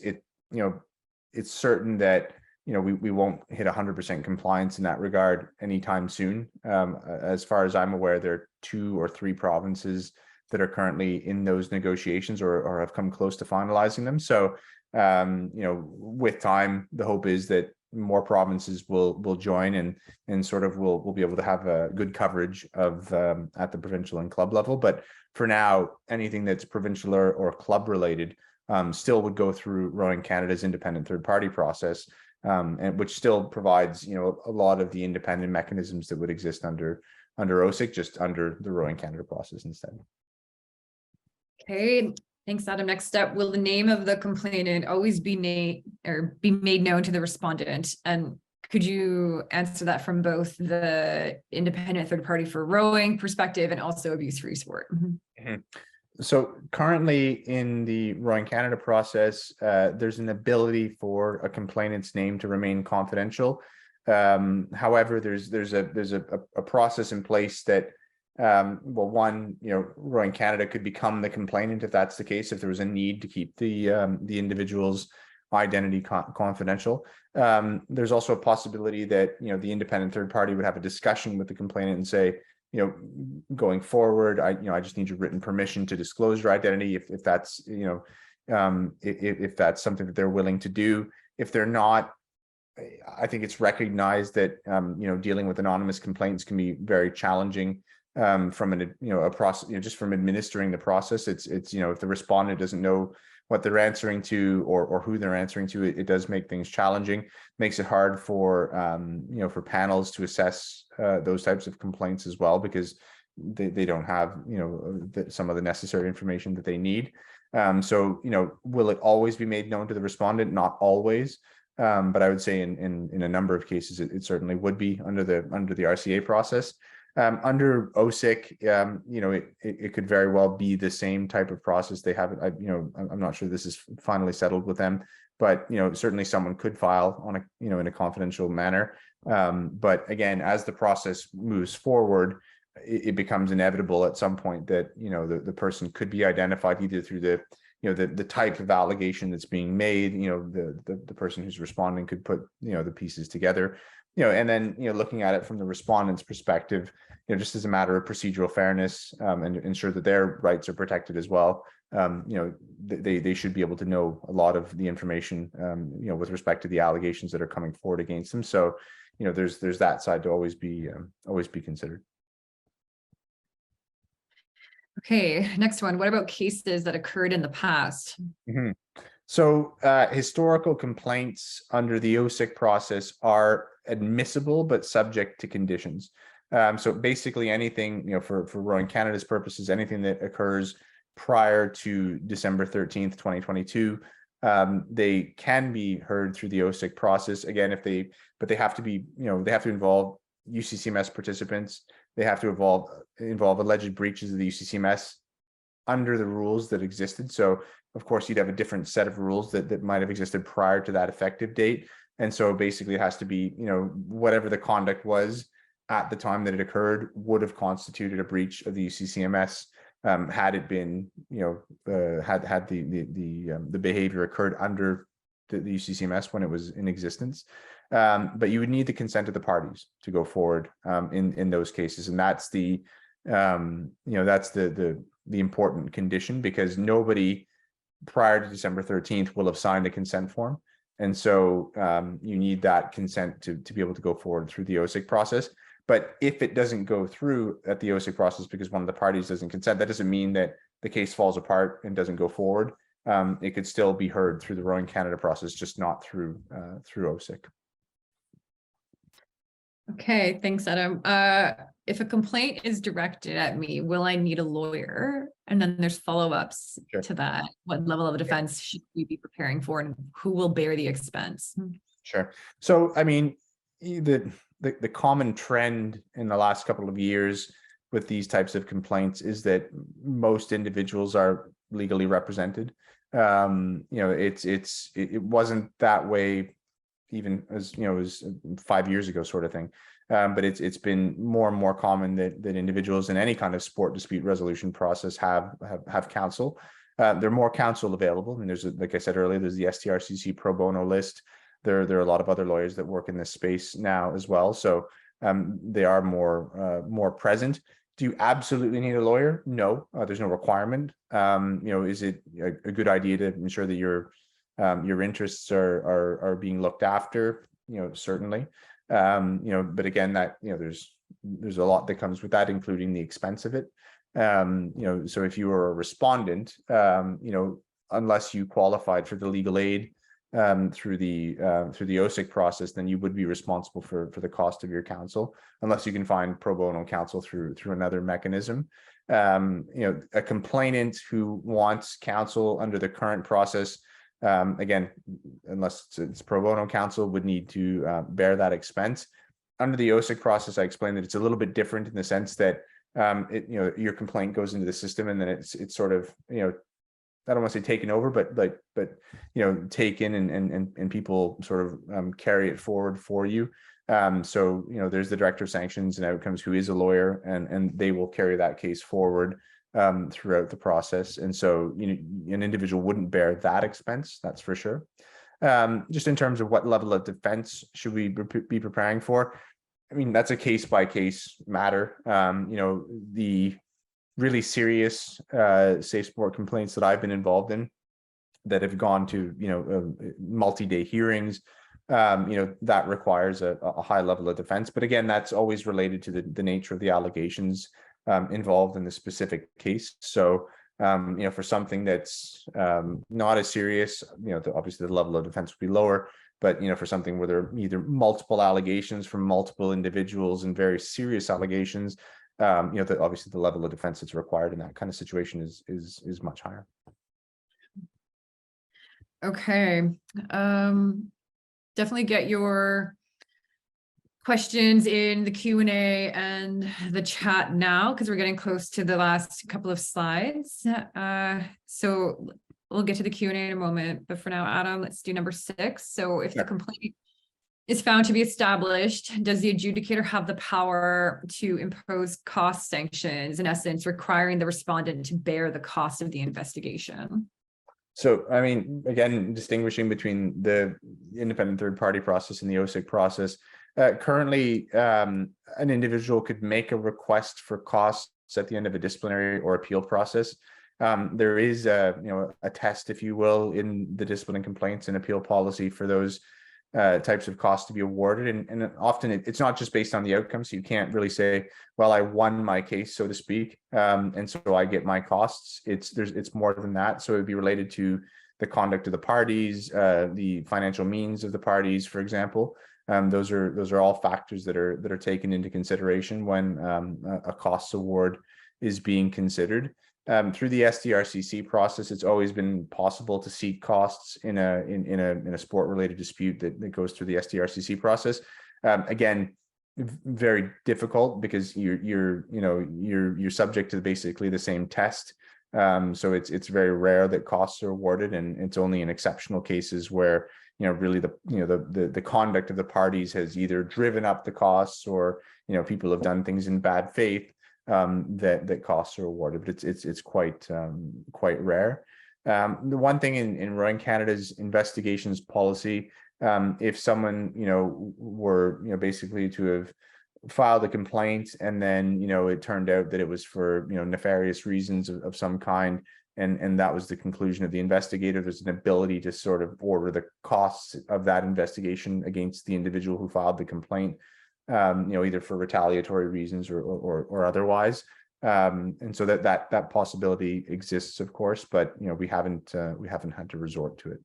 certain that you know we won't hit 100% compliance in that regard anytime soon. As far as I'm aware, there are 2 or 3 provinces that are currently in those negotiations or have come close to finalizing them. So you know, with time, the hope is that more provinces will join and sort of we'll be able to have a good coverage of at the provincial and club level. But for now, anything that's provincial or club related still would go through Rowing Canada's independent third party process, and which still provides you know a lot of the independent mechanisms that would exist under OSIC, just under the Rowing Canada process instead. Okay, thanks, Adam. Next step, will the name of the complainant always be made known to the respondent? And could you answer that from both the independent third party for rowing perspective and also abuse-free sport? Mm-hmm. So currently in the Rowing Canada process, there's an ability for a complainant's name to remain confidential. However, there's a process in place that well, one, you know, Rowing Canada could become the complainant if that's the case, if there was a need to keep the individual's identity confidential. There's also a possibility that you know the independent third party would have a discussion with the complainant and say, you know, going forward, I just need your written permission to disclose your identity if that's you know if that's something that they're willing to do. If they're not, I think it's recognized that you know dealing with anonymous complaints can be very challenging from a process, you know, just from administering the process. It's you know if the respondent doesn't know what they're answering to or who they're answering to, it does make things challenging, makes it hard for you know for panels to assess those types of complaints as well, because they don't have you know some of the necessary information that they need. So you know, will it always be made known to the respondent? Not always, but I would say in a number of cases it certainly would be under the RCA process. Under OSIC, you know, it could very well be the same type of process. They haven't, you know, I'm not sure this is finally settled with them, but you know, certainly someone could file on a, you know, in a confidential manner. But again, as the process moves forward, it becomes inevitable at some point that you know the person could be identified either through the you know the type of allegation that's being made. You know, the person who's responding could put you know the pieces together. You know, and then you know looking at it from the respondent's perspective, you know, just as a matter of procedural fairness, and ensure that their rights are protected as well. You know, they should be able to know a lot of the information, you know, with respect to the allegations that are coming forward against them. So, you know, there's that side to always be considered. Okay, next one. What about cases that occurred in the past? Mm-hmm. So historical complaints under the OSIC process are admissible, but subject to conditions. So basically anything, you know, for Rowing Canada's purposes, anything that occurs prior to December 13th, 2022, they can be heard through the OSIC process. Again, but they have to be, you know, they have to involve UCCMS participants. They have to involve alleged breaches of the UCCMS under the rules that existed. So of course you'd have a different set of rules that might have existed prior to that effective date. And so basically it has to be, you know, whatever the conduct was at the time that it occurred would have constituted a breach of the UCCMS, had it been, you know, had the behavior occurred under the UCCMS when it was in existence. But you would need the consent of the parties to go forward in those cases, and that's the you know that's the important condition, because nobody prior to December 13th will have signed a consent form. And so you need that consent to be able to go forward through the OSIC process. But if it doesn't go through at the OSIC process because one of the parties doesn't consent, that doesn't mean that the case falls apart and doesn't go forward, it could still be heard through the Rowing Canada process, just not through OSIC. Okay, thanks, Adam. If a complaint is directed at me, will I need a lawyer? And then there's follow-ups Sure. to that. What level of defense should we be preparing for, and who will bear the expense? Sure. So, I mean, the common trend in the last couple of years with these types of complaints is that most individuals are legally represented. It wasn't that way even as as 5 years ago, sort of thing. But it's been more and more common that individuals in any kind of sport dispute resolution process have counsel. There are more counsel available, and there's, like I said earlier, there's the STRCC pro bono list. There are a lot of other lawyers that work in this space now as well, so they are more present. Do you absolutely need a lawyer? No, there's no requirement. Is it a good idea to ensure that your interests are being looked after? Certainly. But again, that there's a lot that comes with that, including the expense of it. So if you are a respondent, unless you qualified for the legal aid through the OSIC process, then you would be responsible for the cost of your counsel, unless you can find pro bono counsel through another mechanism. A complainant who wants counsel under the current process, again, unless it's pro bono counsel, would need to bear that expense. Under the OSIC process, I explained that it's a little bit different in the sense that your complaint goes into the system, and then it's sort of I don't want to say taken over, but taken and people sort of carry it forward for you. So there's the director of sanctions and outcomes, who is a lawyer, and they will carry that case forward throughout the process. And so an individual wouldn't bear that expense, that's for sure. Just in terms of what level of defense should we be preparing for, I mean, that's a case by case matter. The really serious safe sport complaints that I've been involved in that have gone to multi-day hearings, that requires a high level of defense. But again, that's always related to the nature of the allegations involved in the specific case. So for something that's not as serious, obviously the level of defense would be lower. But for something where there are either multiple allegations from multiple individuals and very serious allegations, obviously the level of defense that's required in that kind of situation is much higher. Okay. Definitely get your questions in the Q&A and the chat now, because we're getting close to the last couple of slides. So we'll get to the Q&A in a moment, but for now, Adam, let's do number 6. So if the complaint is found to be established, does the adjudicator have the power to impose cost sanctions, in essence, requiring the respondent to bear the cost of the investigation? So, I mean, again, distinguishing between the independent third party process and the OSIC process, currently, an individual could make a request for costs at the end of a disciplinary or appeal process. There is a test, if you will, in the discipline and complaints and appeal policy for those types of costs to be awarded, and often it's not just based on the outcome. So you can't really say, well, I won my case, so to speak, and so I get my costs. It's more than that. So it would be related to the conduct of the parties, the financial means of the parties, for example. Those are all factors that are taken into consideration when a costs award is being considered. Through the STRCC process, it's always been possible to seek costs in a sport related dispute that goes through the STRCC process. Again, very difficult because you're subject to basically the same test. So it's very rare that costs are awarded, and it's only in exceptional cases where really the conduct of the parties has either driven up the costs, or people have done things in bad faith, that costs are awarded, but it's quite rare. The one thing in Rowing Canada's investigations policy, if someone were basically to have filed a complaint, and then it turned out that it was for nefarious reasons of some kind, and that was the conclusion of the investigator, there's an ability to sort of order the costs of that investigation against the individual who filed the complaint, either for retaliatory reasons or otherwise. And so that possibility exists, of course, but we haven't had to resort to it.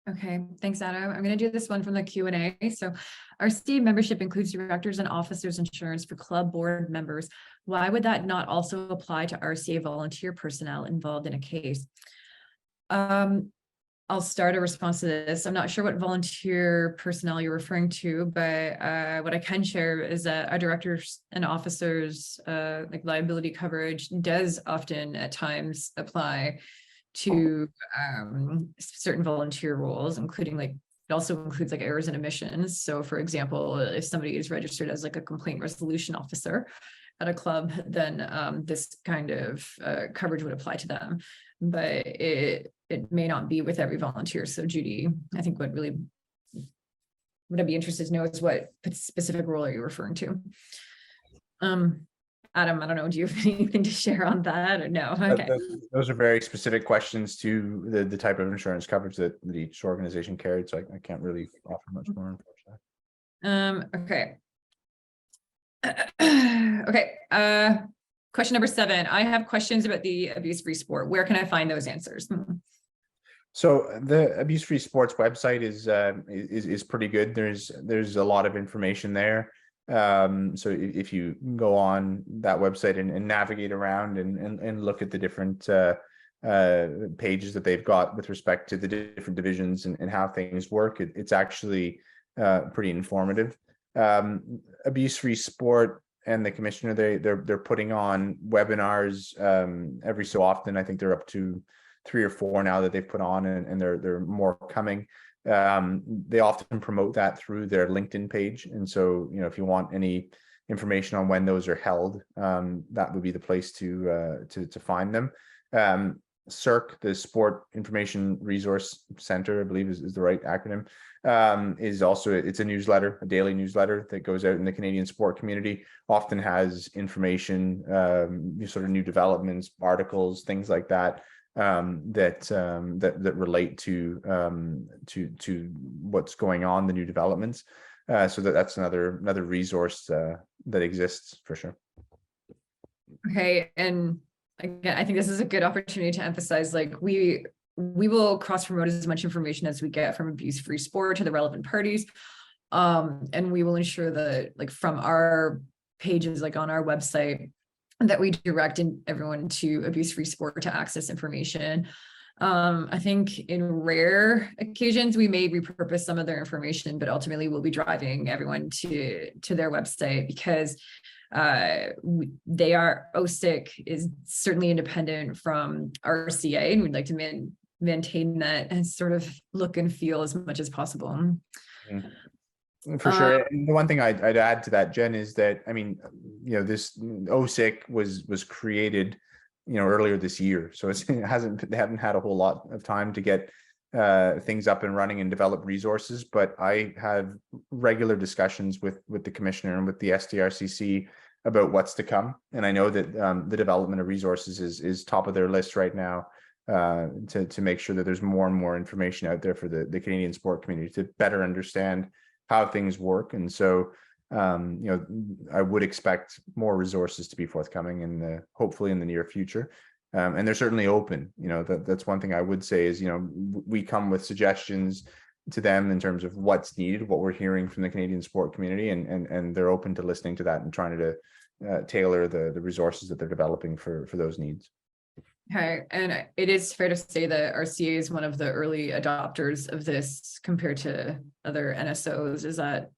Okay, thanks, Adam. I'm going to do this one from the Q&A. So RCA membership includes directors and officers insurance for club board members. Why would that not also apply to RCA volunteer personnel involved in a case? I'll start a response to this. I'm not sure what volunteer personnel you're referring to, but what I can share is that our directors and officers like liability coverage does often at times apply to certain volunteer roles, including like it also includes like errors and omissions. So for example, if somebody is registered as like a complaint resolution officer at a club, then this kind of coverage would apply to them, but it may not be with every volunteer. So Judy, I think what I'd be interested to know is what specific role are you referring to? Adam, I don't know, do you have anything to share on that or no? Okay. Those are very specific questions to the type of insurance coverage that each organization carried. So I can't really offer much more, unfortunately. Okay. Okay. Question number 7. I have questions about the abuse-free sport. Where can I find those answers? So the abuse-free sports website is pretty good. There's a lot of information there. So if you go on that website and navigate around and look at the different pages that they've got with respect to the different divisions and how things work, it's actually pretty informative. Abuse-free sport and the commissioner, they're putting on webinars every so often. I think they're up to 3 or 4 now that they've put on, and they're more coming. They often promote that through their LinkedIn page, and so if you want any information on when those are held, that would be the place to find them. SIRC, the Sport Information Resource Center, I believe is the right acronym, is also, it's a newsletter, a daily newsletter that goes out in the Canadian sport community, often has information, sort of new developments, articles, things like that, that relate to what's going on, the new developments. So that's another resource that exists for sure. Okay, and again, I think this is a good opportunity to emphasize, like we will cross promote as much information as we get from abuse-free sport to the relevant parties, and we will ensure that, like from our pages, like on our website, that we direct everyone to abuse-free sport to access information. I think in rare occasions, we may repurpose some of their information, but ultimately we'll be driving everyone to their website, because OSIC is certainly independent from RCA, and we'd like to maintain that and sort of look and feel as much as possible. For sure. And the one thing I'd add to that, Jen, is that, I mean, this OSIC was created, earlier this year. So they haven't had a whole lot of time to get things up and running and develop resources. But I have regular discussions with the commissioner and with the SDRCC about what's to come. And I know that the development of resources is top of their list right now, to make sure that there's more and more information out there for the Canadian sport community to better understand how things work. And so, I would expect more resources to be forthcoming hopefully in the near future. And they're certainly open. That's one thing I would say is, we come with suggestions to them in terms of what's needed, what we're hearing from the Canadian sport community, and they're open to listening to that and trying to tailor the resources that they're developing for those needs. Okay, and it is fair to say that RCA is one of the early adopters of this compared to other NSOs. Is that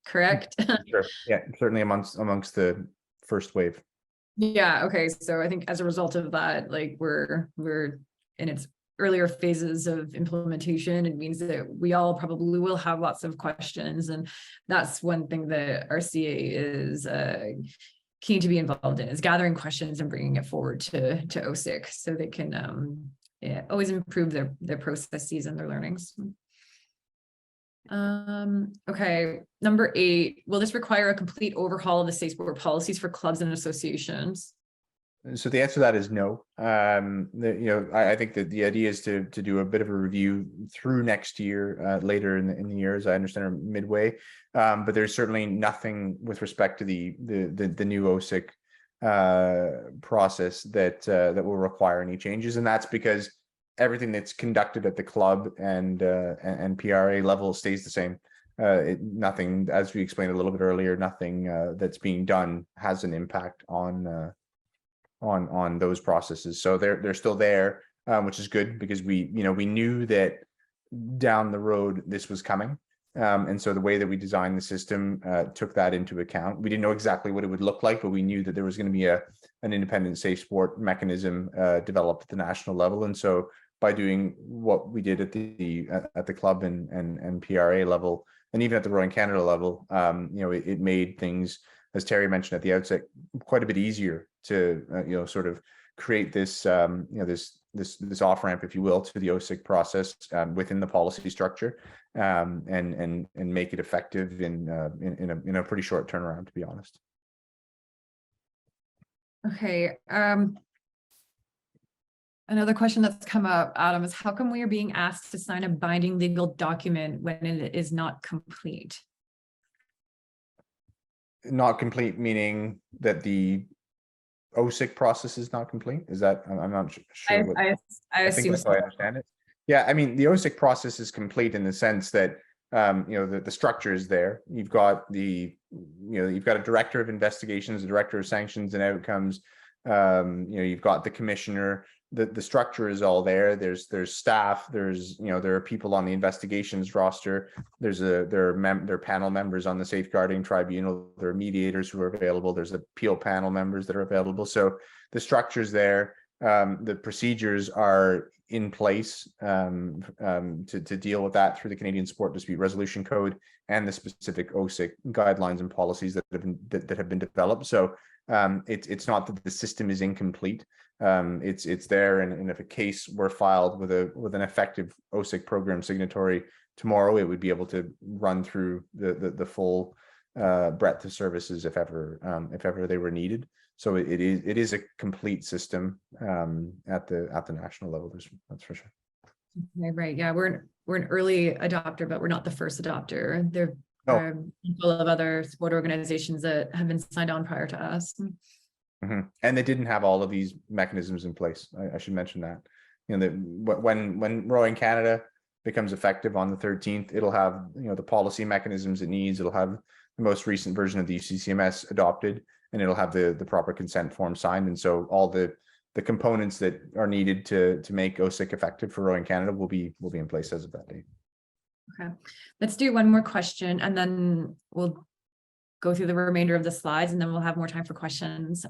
correct? Sure. Yeah, certainly amongst the first wave. Yeah. Okay. So I think as a result of that, like we're in its earlier phases of implementation. It means that we all probably will have lots of questions, and that's one thing that RCA is keen to be involved in, is gathering questions and bringing it forward to OSIC so they can always improve their processes and their learnings. Okay, number 8, will this require a complete overhaul of the safe sport policies for clubs and associations? So the answer to that is no. I think that the idea is to do a bit of a review through next year, later in the year, as I understand, or midway. But there's certainly nothing with respect to the new OSIC process that will require any changes, and that's because everything that's conducted at the club and PRA level stays the same. Nothing, as we explained a little bit earlier, nothing that's being done has an impact on those processes. So they're still there, which is good, because we knew that down the road this was coming. And so the way that we designed the system took that into account. We didn't know exactly what it would look like, but we knew that there was going to be an independent safe sport mechanism developed at the national level. And so by doing what we did at the club and PRA level, and even at the Rowing Canada level, it made things, as Terry mentioned at the outset, quite a bit easier to sort of create this this off ramp, if you will, to the OSIC process within the policy structure, and make it effective in a pretty short turnaround, to be honest. Okay. Another question that's come up, Adam, is how come we are being asked to sign a binding legal document when it is not complete? Not complete meaning that the OSIC process is not complete? Is that, I'm not sure. I assume that's how I understand it. Yeah, I mean, the OSIC process is complete in the sense that the structure is there. You've got you've got a director of investigations, a director of sanctions and outcomes. You've got the commissioner. The structure is all there. There's staff. There are people on the investigations roster. There are panel members on the safeguarding tribunal. There are mediators who are available. There's appeal panel members that are available. So the structure's there. The procedures are in place to deal with that through the Canadian Sport Dispute Resolution Code and the specific OSIC guidelines and policies that have been developed. So it's not that the system is incomplete. It's there, and if a case were filed with an effective OSIC program signatory tomorrow, it would be able to run through the full breadth of services if ever they were needed. So it is a complete system at the national level. That's for sure. Okay, right. Yeah, we're an early adopter, but we're not the first adopter. There are people of other sport organizations that have been signed on prior to us. Mm-hmm. And they didn't have all of these mechanisms in place. I should mention that. When Rowing Canada becomes effective on the 13th, it'll have the policy mechanisms it needs. It'll have the most recent version of the UCCMS adopted, and it'll have the proper consent form signed. And so all the components that are needed to make OSIC effective for Rowing Canada will be in place as of that date. Okay, let's do one more question, and then we'll go through the remainder of the slides, and then we'll have more time for questions.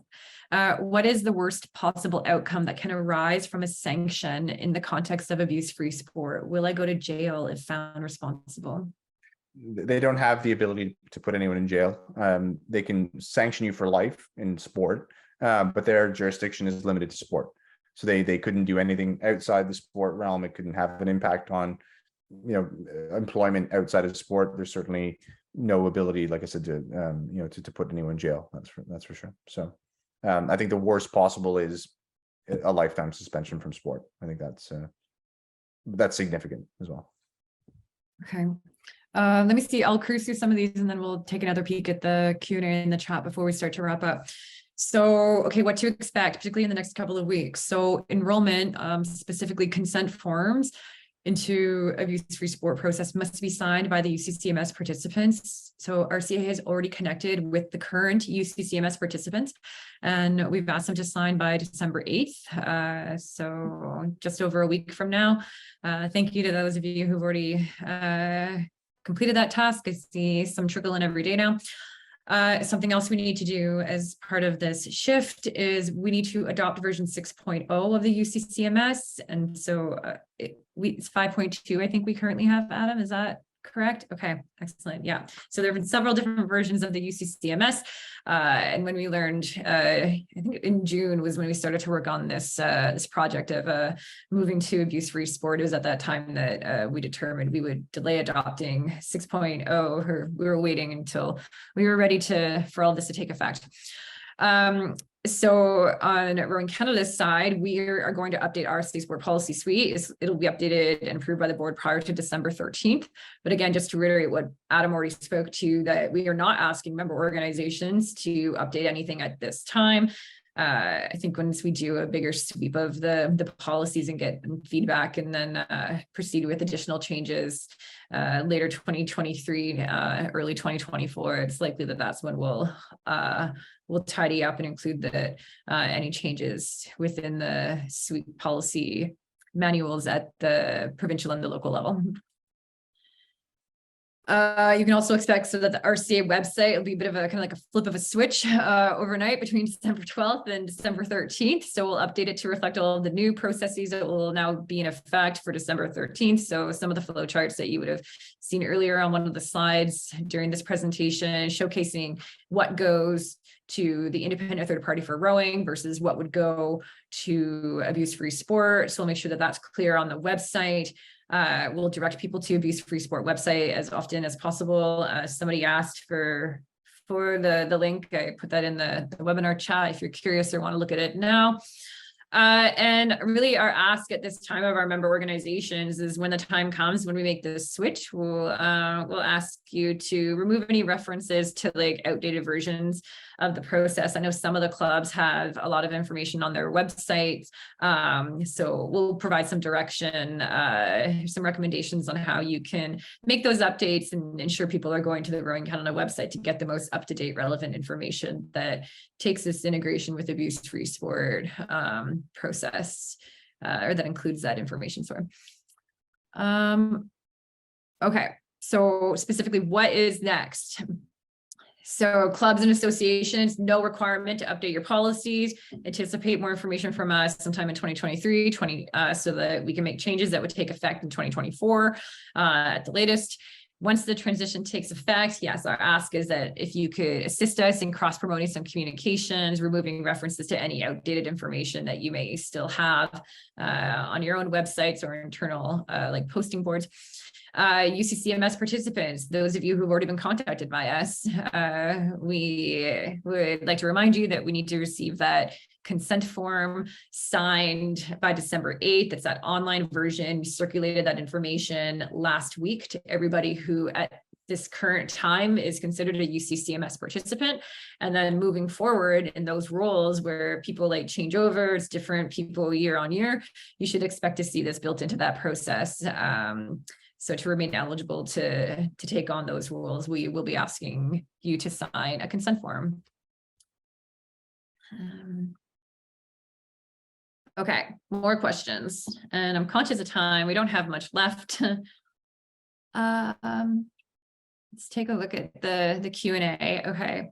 What is the worst possible outcome that can arise from a sanction in the context of abuse-free sport? Will I go to jail if found responsible? They don't have the ability to put anyone in jail. They can sanction you for life in sport, but their jurisdiction is limited to sport. So they couldn't do anything outside the sport realm. It couldn't have an impact on employment outside of sport. There's certainly no ability, like I said, to put anyone in jail. That's for sure. So I think the worst possible is a lifetime suspension from sport. I think that's significant as well. Okay. Let me see. I'll cruise through some of these, and then we'll take another peek at the Q&A in the chat before we start to wrap up. So, okay, what to expect, particularly in the next couple of weeks. So enrollment, specifically consent forms into abuse-free sport process, must be signed by the UCCMS participants. So RCA has already connected with the current UCCMS participants, and we've asked them to sign by December 8th. So just over a week from now. Thank you to those of you who've already completed that task. I see some trickle in every day now. Something else we need to do as part of this shift is we need to adopt version 6.0 of the UCCMS. And so it's 5.2, I think we currently have, Adam, is that correct? Okay, excellent. Yeah. So there have been several different versions of the UCCMS. And when we learned, I think in June was when we started to work on this project of moving to abuse-free sport. It was at that time that we determined we would delay adopting 6.0, or we were waiting until we were ready for all this to take effect. So on Rowing Canada's side, we are going to update our Safe Sport Policy Suite. It'll be updated and approved by the board prior to December 13th. But again, just to reiterate what Adam already spoke to, that we are not asking member organizations to update anything at this time. I think once we do a bigger sweep of the policies and get feedback, and then proceed with additional changes later 2023, early 2024, it's likely that that's when we'll tidy up and include the any changes within the suite policy manuals at the provincial and the local level. You can also expect so that the RCA website will be a bit of a kind of like a flip of a switch overnight between December 12th and December 13th. So we'll update it to reflect all of the new processes that will now be in effect for December 13th. So some of the flow charts that you would have seen earlier on one of the slides during this presentation, showcasing what goes to the independent third party for rowing versus what would go to abuse-free sport. So we'll make sure that that's clear on the website. We'll direct people to abuse-free sport website as often as possible. Somebody asked for the link. I put that in the webinar chat if you're curious or want to look at it now. And really our ask at this time of our member organizations is when the time comes when we make this switch, we'll ask you to remove any references to like outdated versions of the process. I know some of the clubs have a lot of information on their websites. So we'll provide some direction, some recommendations on how you can make those updates and ensure people are going to the Rowing Canada website to get the most up-to-date relevant information that takes this integration with abuse-free sport process, or that includes that information. Okay, so specifically what is next? So clubs and associations, no requirement to update your policies. Anticipate more information from us sometime in 2023, so that we can make changes that would take effect in 2024 at the latest. Once the transition takes effect, yes, our ask is that if you could assist us in cross-promoting some communications, removing references to any outdated information that you may still have on your own websites or internal like posting boards. UCCMS participants, those of you who've already been contacted by us, we would like to remind you that we need to receive that consent form signed by December 8th. It's that online version. We circulated that information last week to everybody who at this current time is considered a UCCMS participant. And then moving forward in those roles where people like change over, it's different people year on year, you should expect to see this built into that process. So to remain eligible to take on those roles, we will be asking you to sign a consent form. Okay, more questions. And I'm conscious of time. We don't have much left. Let's take a look at the Q&A. Okay.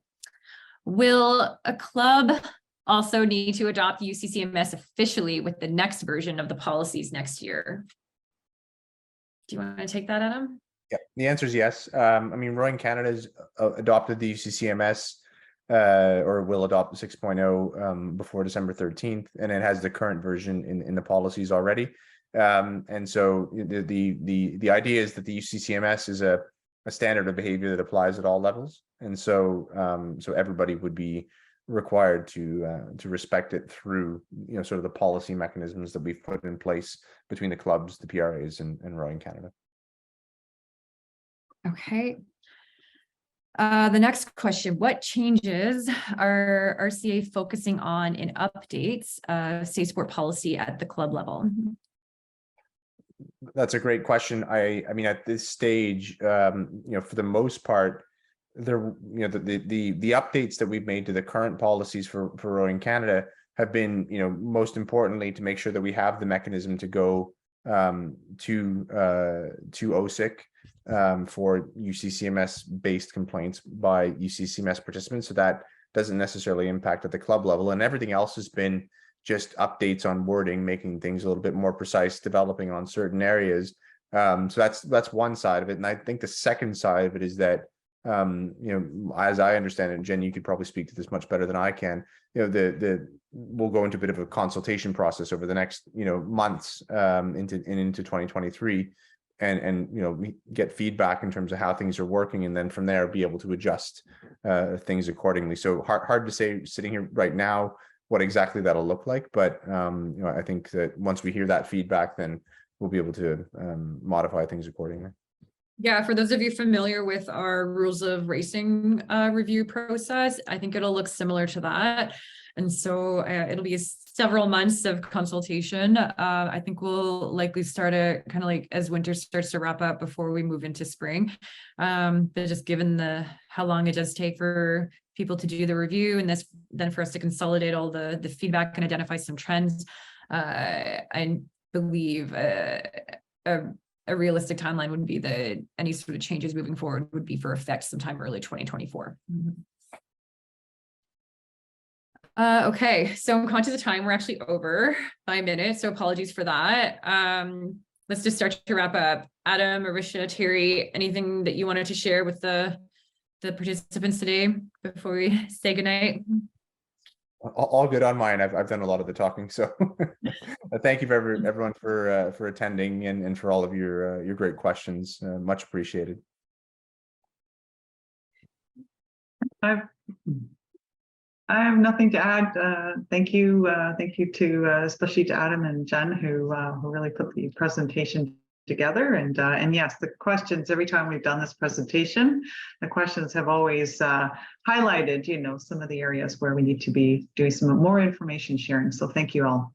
Will a club also need to adopt UCCMS officially with the next version of the policies next year? Do you want to take that, Adam? Yeah, the answer is yes. I mean, Rowing Canada has adopted the UCCMS or will adopt the 6.0 before December 13th, and it has the current version in the policies already. And so the idea is that the UCCMS is a standard of behavior that applies at all levels, and so so everybody would be required to respect it through sort of the policy mechanisms that we've put in place between the clubs, the PRAs, and Rowing Canada. Okay. The next question, what changes are RCA focusing on in updates safe sport policy at the club level? That's a great question. I mean, at this stage, for the most part, the updates that we've made to the current policies for Rowing Canada have been, most importantly, to make sure that we have the mechanism to go to OSIC for UCCMS based complaints by UCCMS participants. So that doesn't necessarily impact at the club level, and everything else has been just updates on wording, making things a little bit more precise, developing on certain areas. So that's one side of it. And I think the second side of it is that, as I understand it, and Jen, you could probably speak to this much better than I can, we'll go into a bit of a consultation process over the next, months into 2023 and get feedback in terms of how things are working, and then from there be able to adjust things accordingly. So hard to say sitting here right now what exactly that'll look like, but I think that once we hear that feedback, then we'll be able to modify things accordingly. Yeah, for those of you familiar with our rules of racing review process, I think it'll look similar to that. And so it'll be several months of consultation. I think we'll likely start it kind of like as winter starts to wrap up before we move into spring. But just given how long it does take for people to do the review, and then for us to consolidate all the feedback and identify some trends, I believe a realistic timeline would be that any sort of changes moving forward would be for effect sometime early 2024. Okay, so I'm conscious of time. We're actually over by a minute, so apologies for that. Let's just start to wrap up. Adam, Marisha, Terry, anything that you wanted to share with the participants today before we say goodnight? All good on mine. I've done a lot of the talking, so thank you for everyone for attending and for all of your great questions. Much appreciated. I have nothing to add. Thank you to especially to Adam and Jen who really put the presentation together, and yes, the questions, every time we've done this presentation, the questions have always highlighted some of the areas where we need to be doing some more information sharing. So thank you all.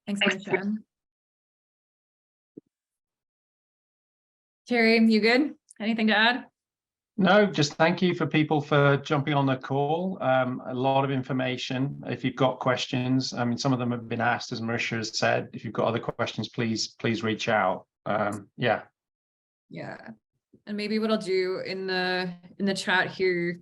Thanks, Marisha. Terry, you good? Anything to add? No, just thank you for people for jumping on the call. A lot of information. If you've got questions, I mean, some of them have been asked, as Marisha has said. If you've got other questions, please reach out. Yeah. And maybe what I'll do in the chat here,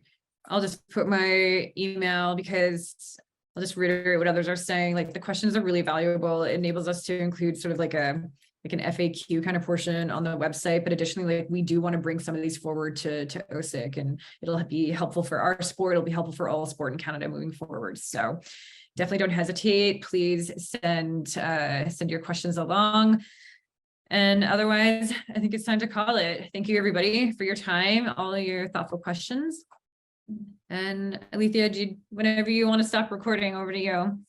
I'll just put my email, because I'll just reiterate what others are saying. Like, the questions are really valuable. It enables us to include sort of like an FAQ kind of portion on the website, but additionally, like, we do want to bring some of these forward to OSIC, and it'll be helpful for our sport. It'll be helpful for all sport in Canada moving forward. So definitely don't hesitate. Please send your questions along. And otherwise, I think it's time to call it. Thank you, everybody, for your time, all of your thoughtful questions. And Alethea, whenever you want to stop recording, over to you.